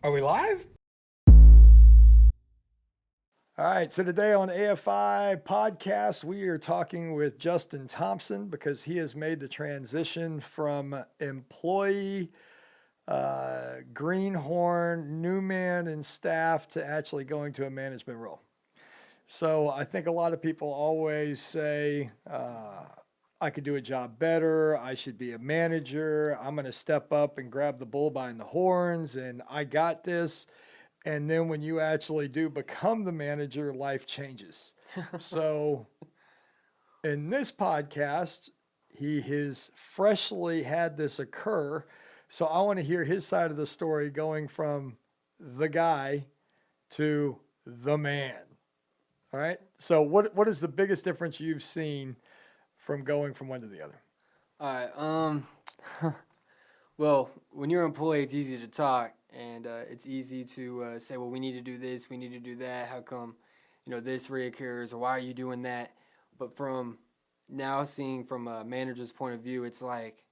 Are we live? All right, so today on AFI podcast, we are talking with Justin Thompson because he has made the transition from employee, greenhorn, new man, and staff to actually going to a management role. So I think a lot of people always say, I could do a job better. I should be a manager. I'm going to step up and grab the bull by the horns, and I got this. And then when you actually do become the manager, life changes. So in this podcast, he has freshly had this occur. So I want to hear his side of the story going from the guy to the man. All right. So what is the biggest difference you've seen from going from one to the other? All right. Well, when you're an employee, it's easy to talk, and it's easy to say, well, we need to do this, we need to do that. How come, this reoccurs, or why are you doing that? But from now seeing from a manager's point of view, it's like,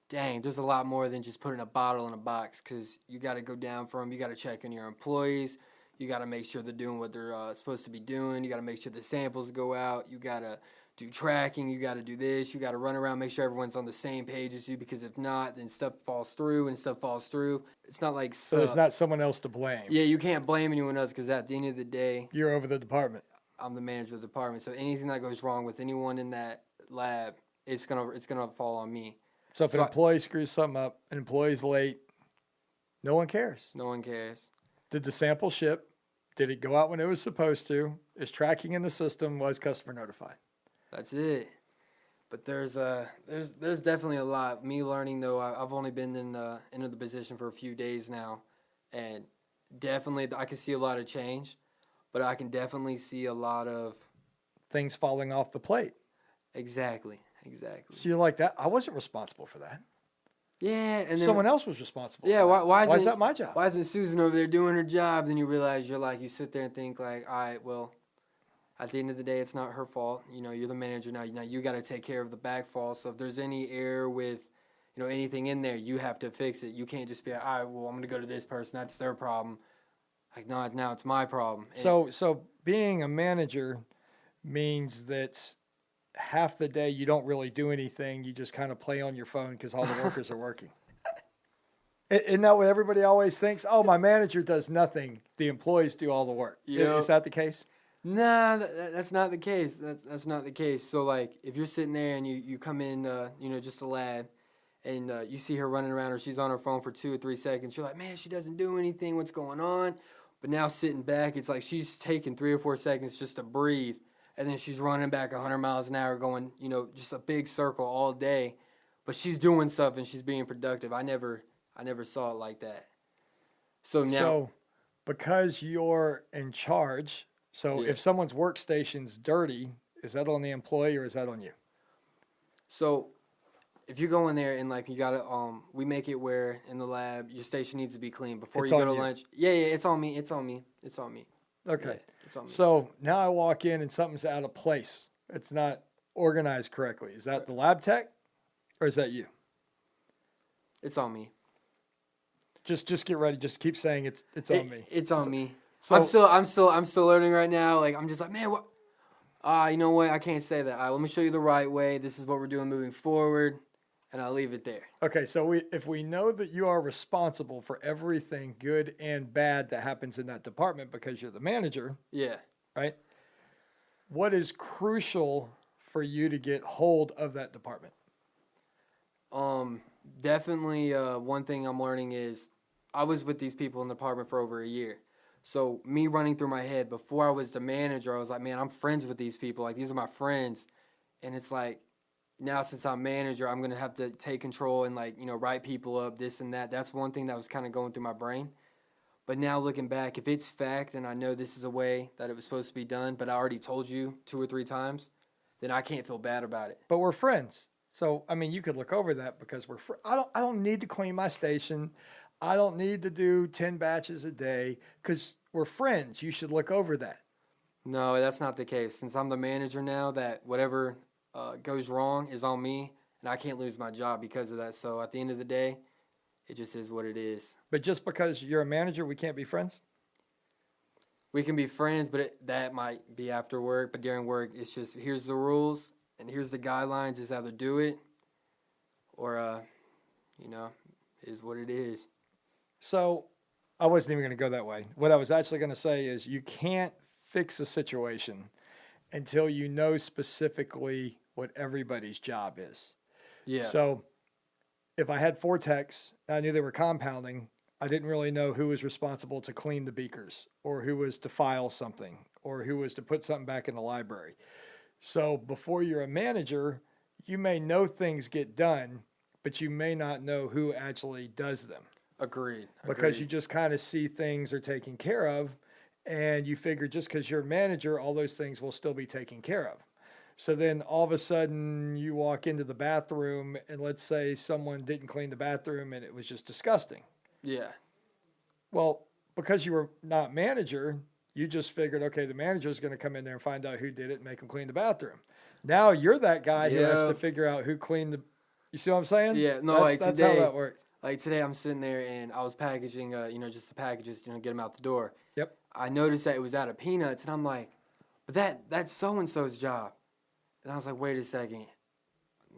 dang, there's a lot more than just putting a bottle in a box, because you got to go down from, you got to check on your employees, you got to make sure they're doing what they're supposed to be doing, you got to make sure the samples go out, you got to do tracking, you got to do this, you got to run around, make sure everyone's on the same page as you, because if not, then stuff falls through, and stuff falls through. It's not like... So there's not someone else to blame. Yeah, you can't blame anyone else, because at the end of the day... You're over the department. I'm the manager of the department, so anything that goes wrong with anyone in that lab, it's gonna fall on me. So if an employee screws something up, an employee's late, no one cares. No one cares. Did the sample ship? Did it go out when it was supposed to? Is tracking in the system? Was customer notified? That's it. But there's definitely a lot. Me learning, though, I've only been into the position for a few days now, and definitely I can see a lot of change, but I can definitely see a lot of things falling off the plate. Exactly. So you're like, that? I wasn't responsible for that. Yeah, and then, someone else was responsible. Yeah, for that. Why is that my job? Why isn't Susan over there doing her job? Then you realize you sit there and think like, all right, well, at the end of the day, it's not her fault. You're the manager now. You got to take care of the backfall. So if there's any error with, anything in there, you have to fix it. You can't just be, all right, well, I'm going to go to this person. That's their problem. Like, no, now it's my problem. So being a manager means that half the day you don't really do anything. You just kind of play on your phone because all the workers are working. Isn't that what everybody always thinks? Oh, my manager does nothing. The employees do all the work. Is that the case? Nah, that's not the case. That's not the case. So, like, if you're sitting there and you come in, just a lab, and you see her running around or she's on her phone for 2 or 3 seconds, you're like, man, she doesn't do anything. What's going on? But now sitting back, it's like she's taking 3 or 4 seconds just to breathe, and then she's running back 100 miles an hour going, just a big circle all day. But she's doing stuff and she's being productive. I never saw it like that. So because you're in charge... So if someone's workstation's dirty, is that on the employee or is that on you? So if you go in there and you gotta we make it where in the lab your station needs to be clean before you go to lunch. Yeah, it's on me. It's on me. Okay. Yeah, it's on me. So now I walk in and something's out of place. It's not organized correctly. Is that the lab tech or is that you? It's on me. Just get ready. Just keep saying it's on me. It's on me. So, I'm still learning right now. Like, I'm just like, man, what? You know what? I can't say that. All right, let me show you the right way. This is what we're doing moving forward, and I'll leave it there. Okay, so if we know that you are responsible for everything good and bad that happens in that department because you're the manager. Yeah. Right? What is crucial for you to get hold of that department? Definitely one thing I'm learning is I was with these people in the department for over a year. So me running through my head, before I was the manager, I was like, man, I'm friends with these people. Like, these are my friends. And it's like, now since I'm manager, I'm going to have to take control and, write people up, this and that. That's one thing that was kind of going through my brain. But now looking back, if it's fact and I know this is a way that it was supposed to be done, but I already told you 2 or 3 times, then I can't feel bad about it. But we're friends. So, I mean, you could look over that because I don't need to clean my station. I don't need to do 10 batches a day because we're friends. You should look over that. No, that's not the case. Since I'm the manager now, that whatever goes wrong is on me, and I can't lose my job because of that. So at the end of the day, it just is what it is. But just because you're a manager, we can't be friends? We can be friends, but that might be after work. But during work, it's just here's the rules and here's the guidelines. Is either do it or, is what it is. So I wasn't even going to go that way. What I was actually going to say is you can't fix a situation until you know specifically what everybody's job is. Yeah. So if I had 4 techs, I knew they were compounding, I didn't really know who was responsible to clean the beakers or who was to file something or who was to put something back in the library. So before you're a manager, you may know things get done, but you may not know who actually does them. Agreed. Because you just kind of see things are taken care of, and you figure just because you're a manager, all those things will still be taken care of. So then all of a sudden you walk into the bathroom and let's say someone didn't clean the bathroom and it was just disgusting. Yeah. Well, because you were not manager, you just figured, okay, the manager is going to come in there and find out who did it and make them clean the bathroom. Now you're that guy who has to figure out who cleaned the, you see what I'm saying? Yeah. No, that's how that works. Like today I'm sitting there and I was packaging, just the packages, get them out the door. Yep. I noticed that it was out of peanuts and I'm like, but that's so-and-so's job. And I was like, wait a second.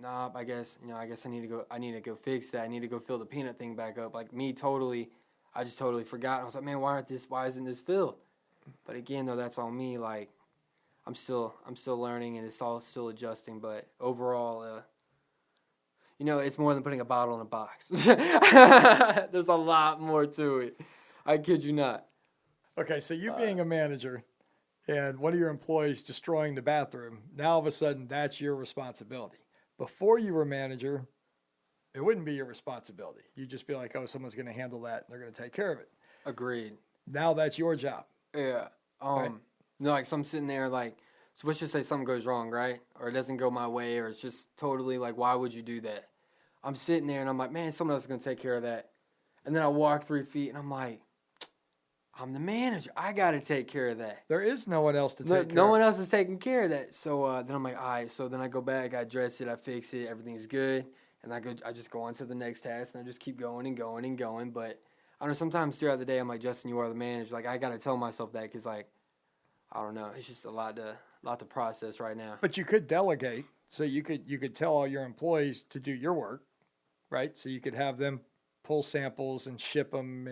Nah, I guess I need to go fix that. I need to go fill the peanut thing back up. Like I just totally forgot. I was like, man, why isn't this filled? But again, though, that's on me. Like, I'm still learning and it's all still adjusting. But overall, it's more than putting a bottle in a box. There's a lot more to it. I kid you not. Okay, so you being a manager and one of your employees destroying the bathroom, now all of a sudden that's your responsibility. Before you were manager, it wouldn't be your responsibility. You'd just be like, oh, someone's going to handle that and they're going to take care of it. Agreed. Now that's your job. Yeah. Right? Like, so I'm sitting there like, so let's just say something goes wrong, right? Or it doesn't go my way, or it's just totally like, why would you do that? I'm sitting there and I'm like, man, someone else is going to take care of that. And then I walk 3 feet and I'm like, I'm the manager. I got to take care of that. There is no one else to take care of. No one else is taking care of that. So then I'm like, all right. So then I go back, I dress it, I fix it, everything's good. And I just go on to the next task and I just keep going and going and going. But I don't know, sometimes throughout the day, I'm like, Justin, you are the manager. Like, I got to tell myself that because, like, I don't know. It's just a lot to process right now. But you could delegate. So you could tell all your employees to do your work, right? So you could have them pull samples and ship them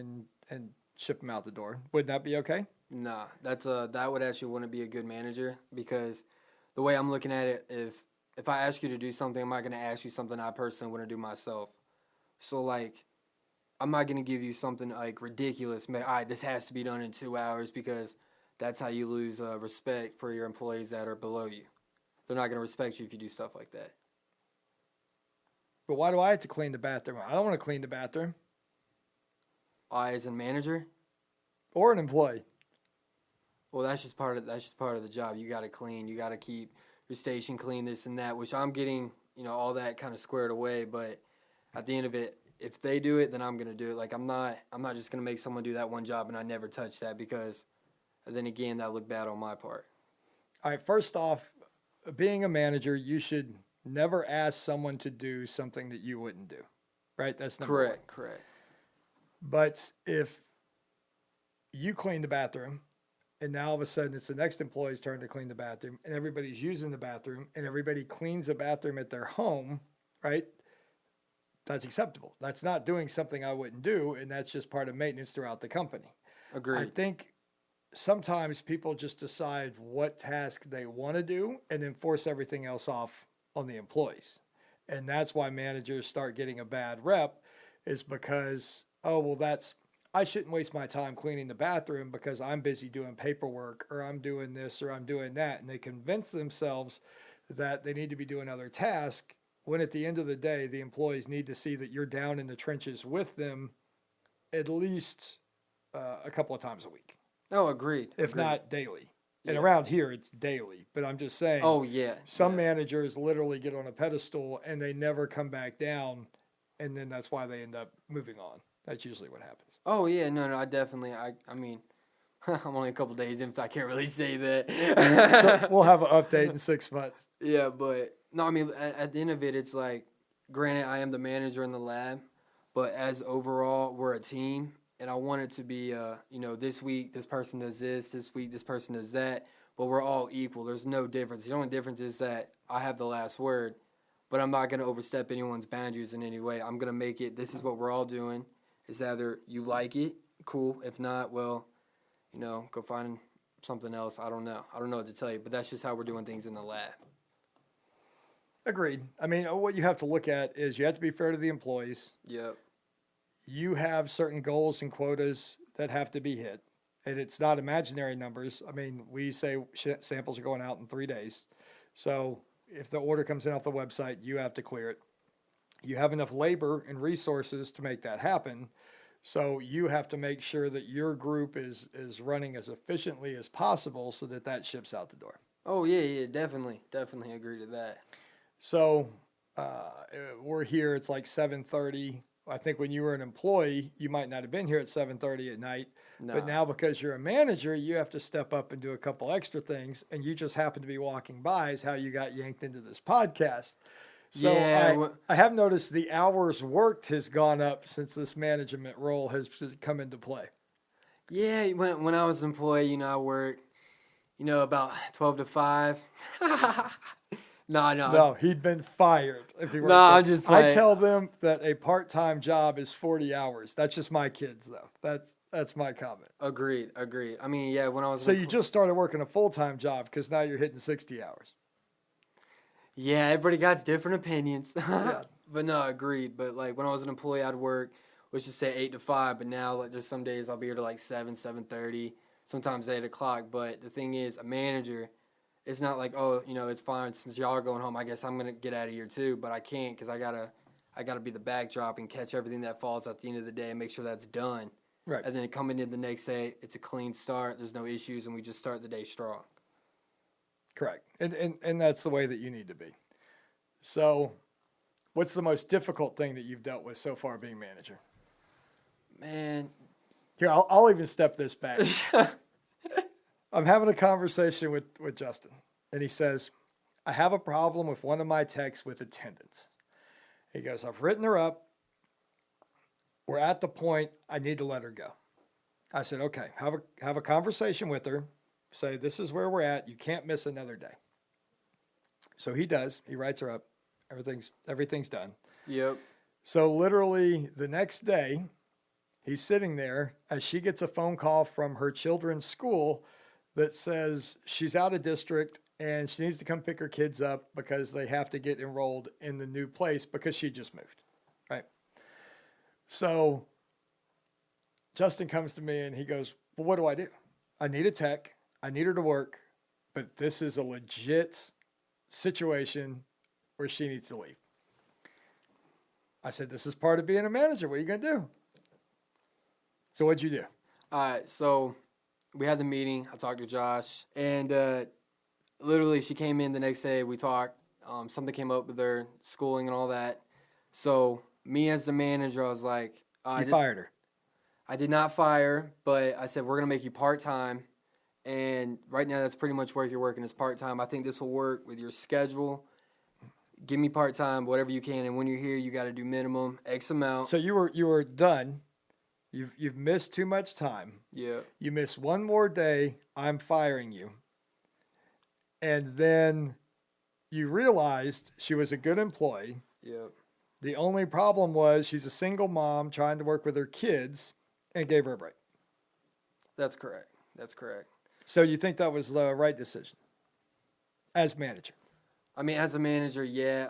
and ship them out the door. Wouldn't that be okay? Nah, that would actually wouldn't be a good manager, because the way I'm looking at it, if I ask you to do something, I'm not going to ask you something I personally wouldn't do myself. So, like, I'm not going to give you something, like, ridiculous. All right, this has to be done in 2 hours, because that's how you lose respect for your employees that are below you. They're not going to respect you if you do stuff like that. But why do I have to clean the bathroom? I don't want to clean the bathroom. I, as a manager? Or an employee. Well, that's just part of the job. You got to clean. You got to keep your station clean, this and that, which I'm getting, all that kind of squared away. But at the end of it, if they do it, then I'm going to do it. Like, I'm not just going to make someone do that one job and I never touch that, because then again, that look bad on my part. All right, first off, being a manager, you should never ask someone to do something that you wouldn't do, right? That's number one. Correct. But if you clean the bathroom and now all of a sudden it's the next employee's turn to clean the bathroom and everybody's using the bathroom and everybody cleans the bathroom at their home, right? That's acceptable. That's not doing something I wouldn't do, and that's just part of maintenance throughout the company. Agreed. I think sometimes people just decide what task they want to do and then force everything else off on the employees. And that's why managers start getting a bad rep, is because, oh, well, I shouldn't waste my time cleaning the bathroom because I'm busy doing paperwork, or I'm doing this, or I'm doing that. And they convince themselves that they need to be doing other tasks, when at the end of the day, the employees need to see that you're down in the trenches with them at least a couple of times a week. Oh, agreed. If not daily. And around here, it's daily. But I'm just saying. Oh, yeah. Some managers literally get on a pedestal and they never come back down. And then that's why they end up moving on. That's usually what happens. Oh, yeah. No, I definitely, I mean, I'm only a couple days in, so I can't really say that. So we'll have an update in 6 months. Yeah, but, no, I mean, at the end of it, it's like, granted, I am the manager in the lab, But as overall, we're a team, and I want it to be, this week this person does this week this person does that, but we're all equal. There's no difference. The only difference is that I have the last word, but I'm not going to overstep anyone's boundaries in any way. I'm going to make it, this is what we're all doing. It's either you like it, cool. If not, well, go find something else. I don't know what to tell you, but that's just how we're doing things in the lab. Agreed. I mean, what you have to look at is you have to be fair to the employees. Yep. You have certain goals and quotas that have to be hit, and it's not imaginary numbers. I mean, we say samples are going out in 3 days. So if the order comes in off the website, you have to clear it. You have enough labor and resources to make that happen. So you have to make sure that your group is running as efficiently as possible so that ships out the door. Oh, yeah, definitely agree to that. So we're here, it's like 7:30. I think when you were an employee, you might not have been here at 7:30 at night. No. But now because you're a manager, you have to step up and do a couple extra things. And you just happen to be walking by is how you got yanked into this podcast. So yeah, I have noticed the hours worked has gone up since this management role has come into play. Yeah, when I was an employee, I worked, about 12 to 5. No, he'd been fired. If he no, I'm just playing. I tell them that a part-time job is 40 hours. That's just my kids, though. That's my comment. Agreed. I mean, yeah, when I was... So you just started working a full-time job because now you're hitting 60 hours. Yeah, everybody got different opinions. Yeah. But no, agreed. But like when I was an employee, I'd work, let's just say 8 to 5. But now like there's some days I'll be here to like 7:30, sometimes 8 o'clock. But the thing is, a manager, it's not like, it's fine since y'all are going home. I guess I'm gonna get out of here too. But I can't because I gotta be the backdrop and catch everything that falls at the end of the day and make sure that's done. Right. And then coming in the next day, it's a clean start. There's no issues, and we just start the day strong. Correct. And that's the way that you need to be. So what's the most difficult thing that you've dealt with so far being manager? Man. Here, I'll even step this back. I'm having a conversation with Justin, and he says, I have a problem with one of my techs with attendance. He goes, I've written her up. We're at the point I need to let her go. I said, okay, have a conversation with her. Say, this is where we're at. You can't miss another day. So he does. He writes her up. Everything's done. Yep. So literally the next day, he's sitting there as she gets a phone call from her children's school that says she's out of district and she needs to come pick her kids up because they have to get enrolled in the new place because she just moved. Right. So Justin comes to me and he goes, well, what do I do? I need a tech. I need her to work, but this is a legit situation where she needs to leave. I said, this is part of being a manager. What are you going to do? So what'd you do? All right, so we had the meeting. I talked to Josh, and literally she came in the next day. We talked. Something came up with her schooling and all that. So me as the manager, I was like... you fired her. I did not fire her, but I said, we're going to make you part-time. And right now, that's pretty much where you're working is part-time. I think this will work with your schedule. Give me part-time, whatever you can. And when you're here, you got to do minimum X amount. So you were done. You've missed too much time. Yeah. You miss one more day, I'm firing you. And then you realized she was a good employee. Yep. The only problem was she's a single mom trying to work with her kids and gave her a break. That's correct. So you think that was the right decision as manager? I mean, as a manager, yeah,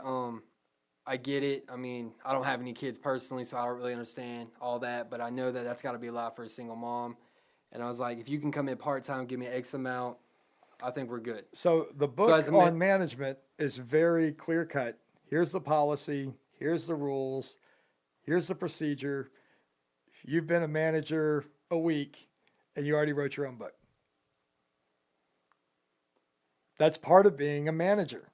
I get it. I mean, I don't have any kids personally, so I don't really understand all that. But I know that that's got to be a lot for a single mom. And I was like, if you can come in part-time, give me X amount, I think we're good. So the book on management is very clear-cut. Here's the policy. Here's the rules. Here's the procedure. You've been a manager a week, and you already wrote your own book. That's part of being a manager.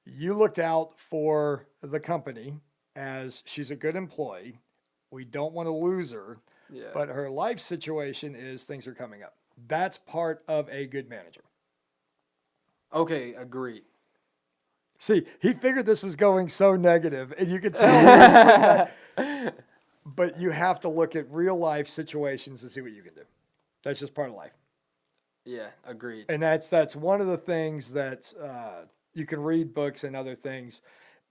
You looked out for the company as she's a good employee. We don't want to lose her, Yeah. but her life situation is things are coming up. That's part of a good manager. Okay, agreed. See, he figured this was going so negative, and you could tell. But you have to look at real life situations and see what you can do. That's just part of life. Yeah, agreed. And that's one of the things that you can read books and other things,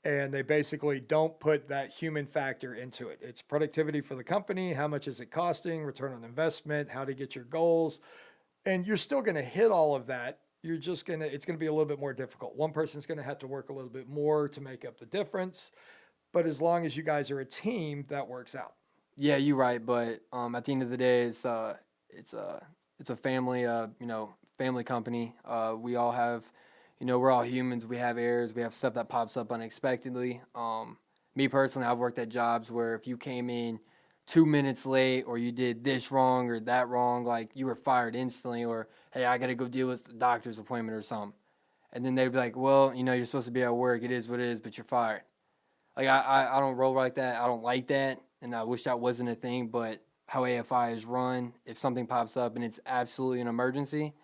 and they basically don't put that human factor into it. It's productivity for the company, how much is it costing, return on investment, how to get your goals, and you're still going to hit all of that. You're just it's going to be a little bit more difficult. One person's going to have to work a little bit more to make up the difference, but as long as you guys are a team, that works out. Yeah, you're right. But at the end of the day, it's a family, family company. We all have, we're all humans. We have errors. We have stuff that pops up unexpectedly. Me personally, I've worked at jobs where if you came in 2 minutes late or you did this wrong or that wrong, like you were fired instantly, or hey, I got to go deal with the doctor's appointment or something. And then they'd be like, well, you're supposed to be at work. It is what it is, but you're fired. Like I don't roll like that. I don't like that. And I wish that wasn't a thing, but how AFI is run, if something pops up and it's absolutely an emergency,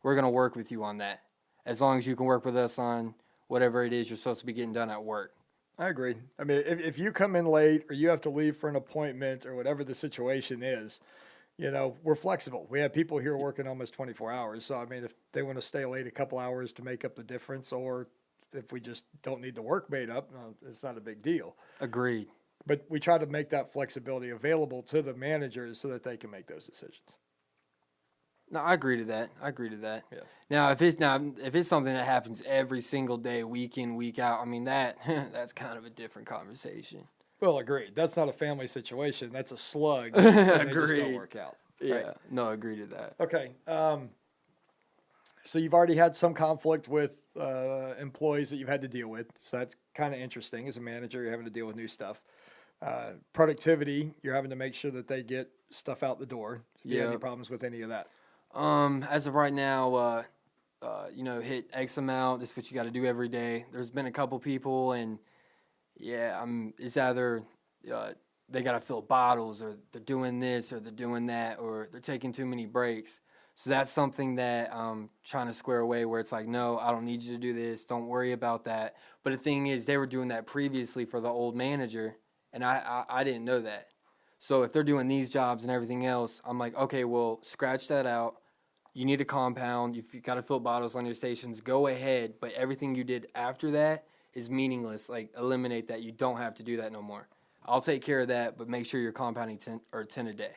we're going to work with you on that. As long as you can work with us on whatever it is you're supposed to be getting done at work. I agree. I mean, if you come in late or you have to leave for an appointment or whatever the situation is, we're flexible. We have people here working almost 24 hours. So, I mean, if they want to stay late a couple hours to make up the difference, or if we just don't need the work made up, it's not a big deal. Agreed. But we try to make that flexibility available to the managers so that they can make those decisions. No, I agree to that. Yeah. Now, if it's something that happens every single day, week in, week out, I mean that's kind of a different conversation. Well, agreed. That's not a family situation. That's a slug. And they just don't work out. Yeah. Right? No, I agree to that. Okay. So you've already had some conflict with employees that you've had to deal with. So that's kind of interesting. As a manager, you're having to deal with new stuff. Productivity, you're having to make sure that they get stuff out the door. Do you have any problems with any of that? As of right now, hit X amount. This is what you got to do every day. There's been a couple people, and it's either they got to fill bottles, or they're doing this, or they're doing that, or they're taking too many breaks. So that's something that I'm trying to square away, where it's like, no, I don't need you to do this. Don't worry about that. But the thing is, they were doing that previously for the old manager, and I didn't know that. So if they're doing these jobs and everything else, I'm like, okay, well, scratch that out. You need a compound. If you got to fill bottles on your stations, go ahead. But everything you did after that is meaningless. Like, eliminate that. You don't have to do that no more. I'll take care of that, but make sure you're compounding 10 a day.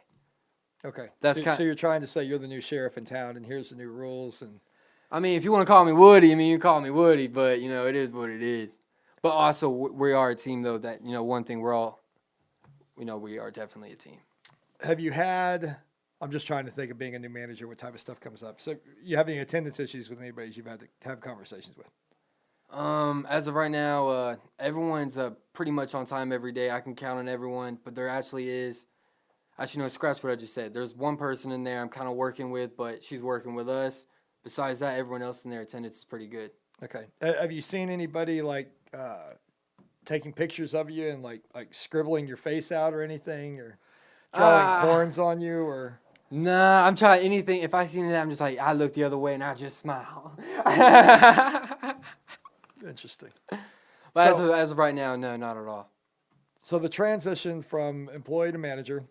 Okay. So you're trying to say you're the new sheriff in town, and here's the new rules. And I mean, if you want to call me Woody, you can call me Woody, but, it is what it is. But also, we are a team, though, that, one thing we're all, we are definitely a team. Have you had, I'm just trying to think of being a new manager, what type of stuff comes up. So you have any attendance issues with anybody you've had to have conversations with? As of right now, everyone's pretty much on time every day. I can count on everyone, but there actually is, scratch what I just said. There's one person in there I'm kind of working with, but she's working with us. Besides that, everyone else in their attendance is pretty good. Okay. Have you seen anybody taking pictures of you and like scribbling your face out or anything, or drawing horns on you, or? Nah, I'm trying anything. If I see that, I'm just like, I look the other way and I just smile. Interesting. But as of right now, no, not at all. So the transition from employee to manager,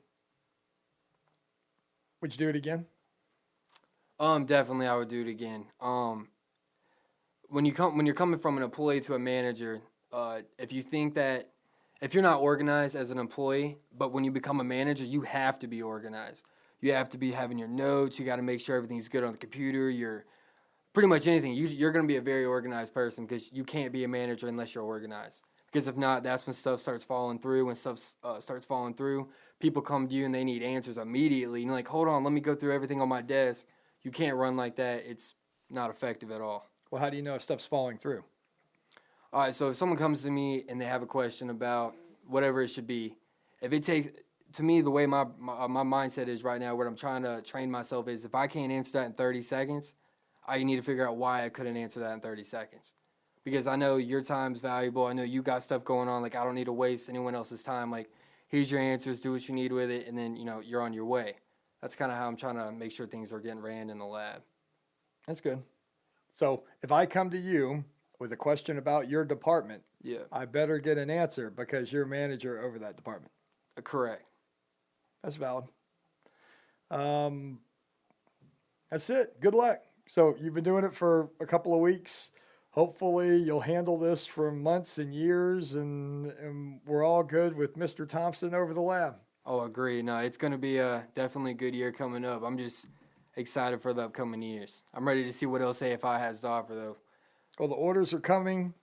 would you do it again? Definitely I would do it again. When you're coming from an employee to a manager, if you think that if you're not organized as an employee, but when you become a manager, you have to be organized. You have to be having your notes. You got to make sure everything's good on the computer. You're pretty much anything. You're going to be a very organized person, because you can't be a manager unless you're organized. Because if not, that's when stuff starts falling through. When stuff starts falling through, people come to you and they need answers immediately. And you're like, hold on, let me go through everything on my desk. You can't run like that. It's not effective at all. Well, how do you know if stuff's falling through? All right, so if someone comes to me and they have a question about whatever it should be, if it takes, to me, the way my mindset is right now, what I'm trying to train myself is, if I can't answer that in 30 seconds, I need to figure out why I couldn't answer that in 30 seconds. Because I know your time's valuable. I know you got stuff going on. Like, I don't need to waste anyone else's time. Like, here's your answers, do what you need with it, and then, you're on your way. That's kind of how I'm trying to make sure things are getting ran in the lab. That's good. So if I come to you with a question about your department, Yeah. I better get an answer because you're manager over that department. Correct. That's valid. That's it. Good luck. So you've been doing it for a couple of weeks. Hopefully you'll handle this for months and years, and we're all good with Mr. Thompson over the lab. Oh, agree. No, it's going to be a definitely good year coming up. I'm just excited for the upcoming years. I'm ready to see what else AFI has to offer, though. Well, the orders are coming.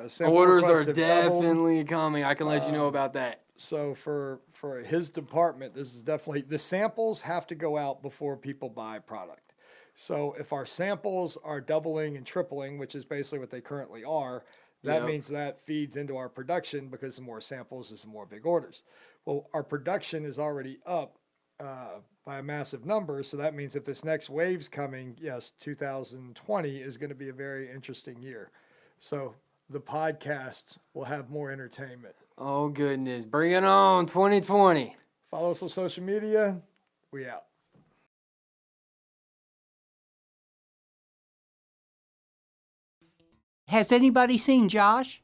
Sample Orders are requests have doubled. definitely coming. I can let you know about that. So for his department, this is definitely, the samples have to go out before people buy product. So if our samples are doubling and tripling, which is basically what they currently are, that Yep. means that feeds into our production, because the more samples is the more big orders. Well, our production is already up by a massive number. So that means if this next wave's coming, yes, 2020 is going to be a very interesting year. So the podcast will have more entertainment. Oh, goodness. Bring it on, 2020. Follow us on social media. We out. Has anybody seen Josh?